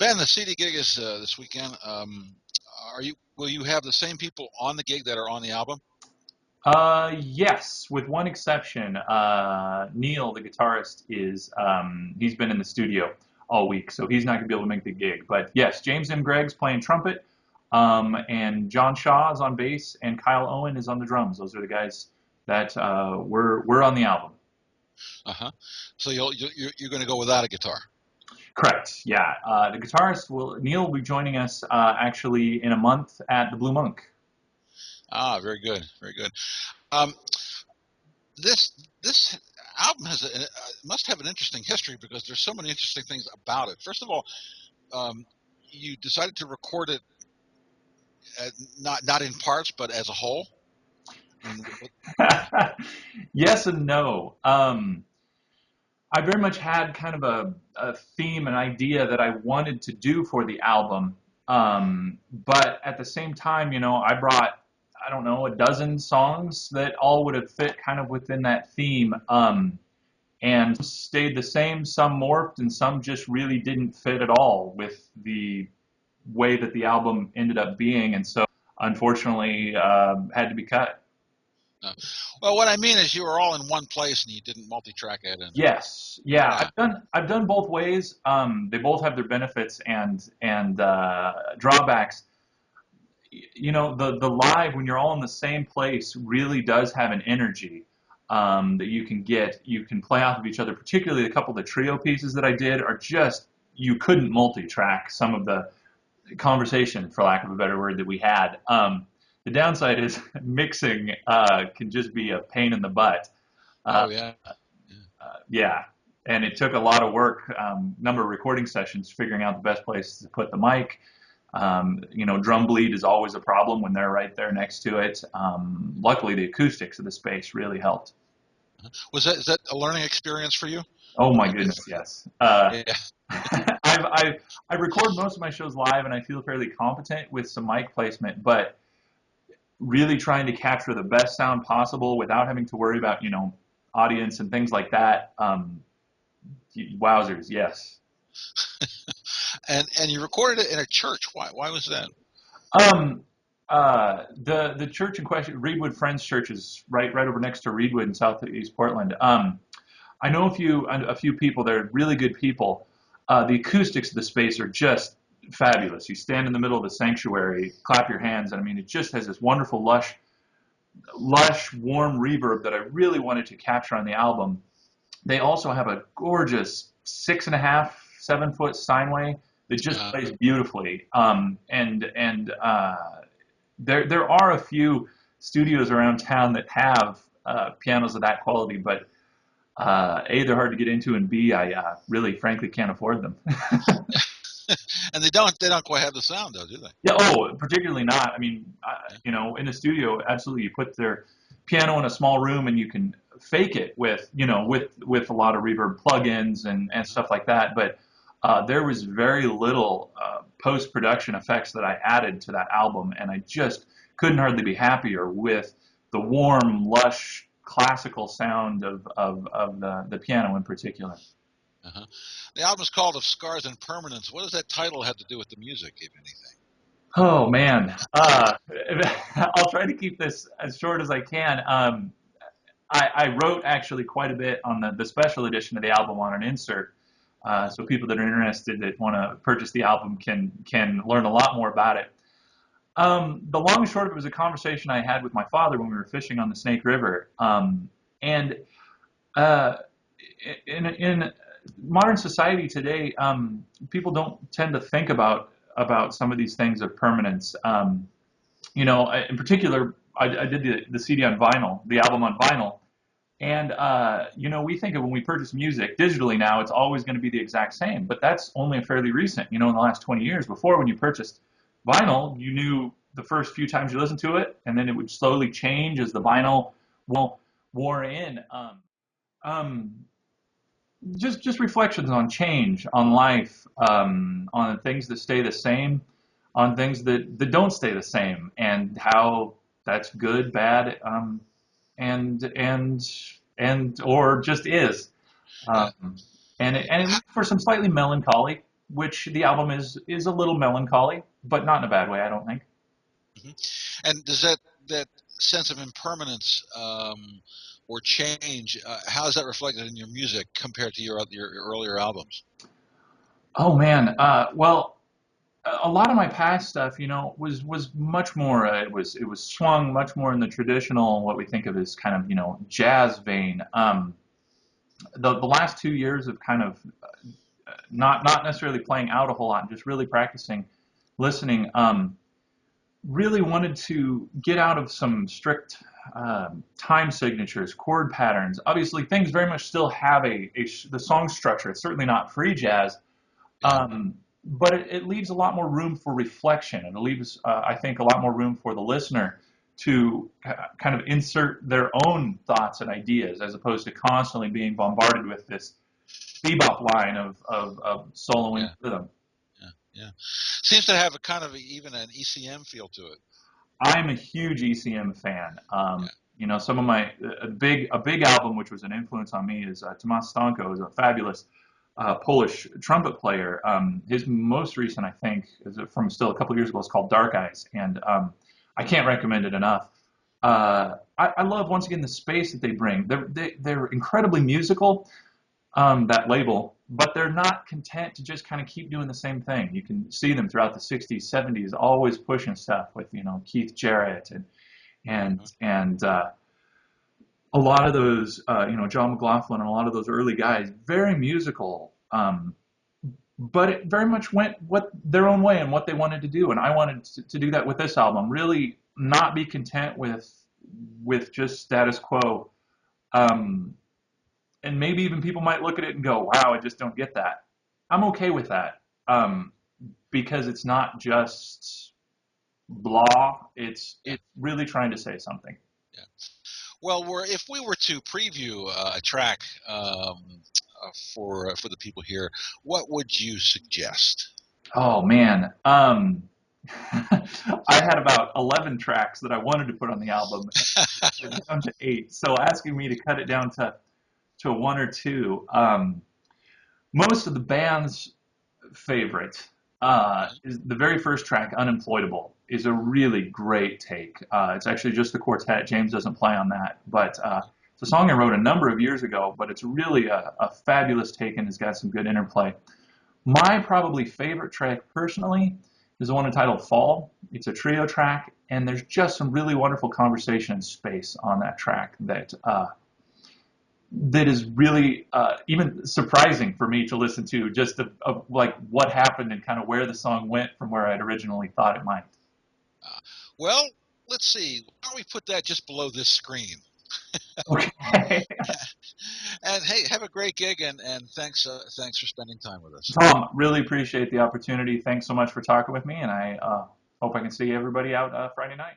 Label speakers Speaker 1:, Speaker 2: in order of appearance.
Speaker 1: Ben, the CD gig is this weekend. Will you have the same people on the gig that are on the album?
Speaker 2: Yes, with one exception. Neil, the guitarist, he's been in the studio all week, so he's not gonna be able to make the gig. But yes, James M. Gregg's playing trumpet, and John Shaw is on bass, and Kyle Owen is on the drums. Those are the guys that we're on the album.
Speaker 1: Uh-huh. So you're going to go without a guitar.
Speaker 2: Correct. Yeah. The guitarist Neil will be joining us actually in a month at the Blue Monk.
Speaker 1: Ah, very good, very good. Um, this album must have an interesting history because there's so many interesting things about it. First of all, you decided to record it not in parts but as a whole.
Speaker 2: Yes and no. I very much had kind of a theme, an idea that I wanted to do for the album. But at the same time, I brought, I don't know, a dozen songs that all would have fit kind of within that theme. And stayed the same, some morphed, and some just really didn't fit at all with the way that the album ended up being. And so, unfortunately, had to be cut.
Speaker 1: Well, what I mean is you were all in one place and you didn't multi-track it.
Speaker 2: Yes, yeah, I've done both ways. They both have their benefits and drawbacks. The live, when you're all in the same place, really does have an energy that you can get. You can play off of each other. Particularly a couple of the trio pieces that I did are just, you couldn't multi-track some of the conversation, for lack of a better word, that we had. The downside is mixing can just be a pain in the butt.
Speaker 1: Oh, yeah.
Speaker 2: Yeah, and it took a lot of work, number of recording sessions, figuring out the best place to put the mic. Drum bleed is always a problem when they're right there next to it. Luckily, the acoustics of the space really helped.
Speaker 1: Is that a learning experience for you?
Speaker 2: Oh my goodness, yes.
Speaker 1: Yeah.
Speaker 2: I record most of my shows live, and I feel fairly competent with some mic placement, but really trying to capture the best sound possible without having to worry about, audience and things like that. Wowzers, yes.
Speaker 1: And you recorded it in a church. Why was that?
Speaker 2: The church in question, Reedwood Friends Church, is right over next to Reedwood in Southeast Portland. I know a few people. They're really good people. The acoustics of the space are just fabulous. You stand in the middle of the sanctuary, clap your hands, and I mean, it just has this wonderful, lush, warm reverb that I really wanted to capture on the album. They also have a gorgeous 6.5, 7 foot Steinway that just plays beautifully. There are a few studios around town that have pianos of that quality, but A, they're hard to get into, and B, I really, frankly, can't afford them.
Speaker 1: And they don't quite have the sound, though, do they?
Speaker 2: Yeah. Oh, particularly not. I mean, in the studio, absolutely, you put their piano in a small room and you can fake it with a lot of reverb plugins and stuff like that. But there was very little post-production effects that I added to that album, and I just couldn't hardly be happier with the warm, lush, classical sound of the piano in particular.
Speaker 1: Uh-huh. The album is called "Of Scars and Permanence." What does that title have to do with the music, if anything?
Speaker 2: Oh man, I'll try to keep this as short as I can. I wrote actually quite a bit on the special edition of the album on an insert, so people that are interested that want to purchase the album can learn a lot more about it. The long and short of it was a conversation I had with my father when we were fishing on the Snake River, and in modern society today, people don't tend to think about some of these things of permanence. In particular, I did the CD on vinyl, the album on vinyl, and we think of when we purchase music digitally now, it's always going to be the exact same, but that's only fairly recent. In the last 20 years. Before, when you purchased vinyl, you knew the first few times you listened to it, and then it would slowly change as the vinyl wore in. Just reflections on change, on life, on things that stay the same, on things that don't stay the same, and how that's good, bad, and or just is. And it for some slightly melancholy, which the album is a little melancholy, but not in a bad way, I don't think.
Speaker 1: Hmm. And does that sense of impermanence or change, how is that reflected in your music compared to your earlier albums?
Speaker 2: Oh man, well, a lot of my past stuff, was much more. It was swung much more in the traditional, what we think of as kind of jazz vein. The last 2 years of kind of not necessarily playing out a whole lot, just really practicing, listening. Really wanted to get out of some strict time signatures, chord patterns. Obviously, things very much still have the song structure. It's certainly not free jazz,
Speaker 1: Yeah.
Speaker 2: but it leaves a lot more room for reflection, and it leaves, I think, a lot more room for the listener to kind of insert their own thoughts and ideas, as opposed to constantly being bombarded with this bebop line of soloing
Speaker 1: Yeah.
Speaker 2: rhythm.
Speaker 1: Yeah. Yeah. Seems to have a kind of even an ECM feel to it.
Speaker 2: I'm a huge ECM fan.
Speaker 1: Yeah.
Speaker 2: Some of my a big album which was an influence on me is Tomasz Stanko is a fabulous Polish trumpet player. His most recent, I think, is from still a couple of years ago. It's called Dark Eyes, and I can't recommend it enough. I love once again the space that they bring. They're incredibly musical, that label, but they're not content to just kind of keep doing the same thing. You can see them throughout the 60s, 70s, always pushing stuff with, Keith Jarrett and
Speaker 1: Mhm.
Speaker 2: and a lot of those, John McLaughlin and a lot of those early guys, very musical, but it very much went what their own way and what they wanted to do. And I wanted to do that with this album. Really, not be content with just status quo. Um, and maybe even people might look at it and go, "Wow, I just don't get that." I'm okay with that, because it's not just blah.
Speaker 1: Yeah.
Speaker 2: It's really trying to say something.
Speaker 1: Yeah. Well, if we were to preview a track for the people here, what would you suggest?
Speaker 2: Oh man, I had about 11 tracks that I wanted to put on the album, and it down to 8. So asking me to cut it down to one or two. Most of the band's favorite is the very first track, Unemployable, is a really great take. It's actually just the quartet. James doesn't play on that, but it's a song I wrote a number of years ago, but it's really a fabulous take and has got some good interplay. My probably favorite track personally is the one entitled Fall. It's a trio track, and there's just some really wonderful conversation and space on that track that is really even surprising for me to listen to, just of like what happened and kind of where the song went from where I'd originally thought it might.
Speaker 1: Uh, well, let's see. Why don't we put that just below this screen?
Speaker 2: Okay.
Speaker 1: And hey, have a great gig, and thanks for spending time with us.
Speaker 2: Tom, really appreciate the opportunity. Thanks so much for talking with me, and I hope I can see everybody out Friday night.